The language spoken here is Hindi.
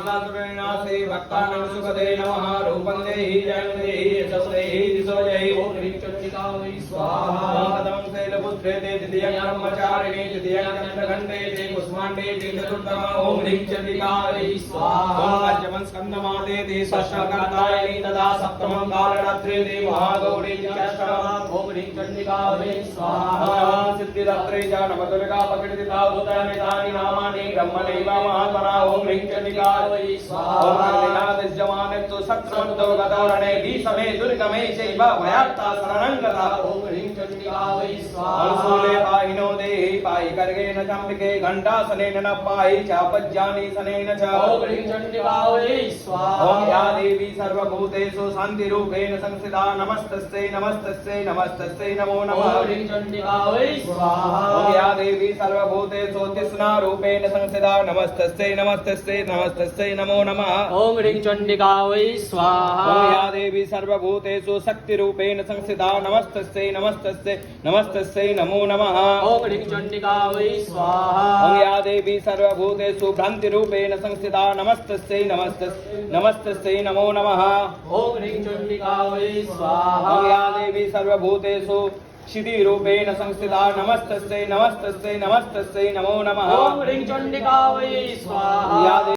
सर्वनाशे भक्तानां सुखदे नमः रूपं देहि जयं देहि यशो देहि दिशो देहि ओम ह्रीं चण्डिका वै स्वाहा प्रथमं शैलपुत्रे ते द्वितीयं ब्रह्मचारिणे तृतीयं चन्द्रघण्टे ते कुष्माण्डे ते चतुर्थम ओम ह्रीं चण्डिका वै स्वाहा पंचमं स्कन्दमाते ते षष्ठकर्तायिनी तदा सप्तमं कालरात्रे ते महागौरी च अष्टमं ओम ह्रीं चण्डिका वै स्वाहा सिद्धिदात्रे च नवदुर्गा पकडिता भूतानि नामानि ब्रह्मणैव महात्मना ओम ह्रीं चण्डिका वै स्वाहा ओम नादिनादिजमानस्तु सत्रमन्तो गतौरणे दीसमे दुर्गमे चैव भयात्ता शरणं गता ओम ह्रीं चण्डिका वै स्वाहा अनुसूले पाहिनो देहि पाहि कर्गेण चम्बिके घण्टासनेन न पाहि चापज्यानि सनेन च ओम ह्रीं चण्डिका वै स्वाहा ओम या देवी सर्वभूतेषु शान्तिरूपेण संस्थिता नमस्तस्यै नमस्तस्यै नमस्तस्यै नमो नमः ओम ह्रीं चण्डिका वै स्वाहा ओम या देवी सर्वभूतेषु तृष्णारूपेण संस्थिता नमस्तस्यै नमस्तस्यै नमस्तस्यै नमो नमः ओम ह्रीं चण्डिका वै स्वाहा ओम या देवी सर्वभूतेषु शक्तिरूपेण संस्थिता नमस्तस्यै नमस्तस्यै नमस्तस्यै नमो नमः ओम ह्रीं चण्डिका वै स्वाहा ओम या देवी सर्वभूतेषु भ्रान्तिरूपेण संस्थिता नमस्तस्यै नमस्तस्यै नमस्तस्यै नमो नमः ओम ह्रीं चण्डिका वै स्वाहा ओम या देवी सर्वभूतेषु शिथिरूपेण संस्थिता नमस्तस्यै नमस्तस्यै नमस्तस्यै नमो नमः ओम ह्रीं चण्डिका वै स्वाहा या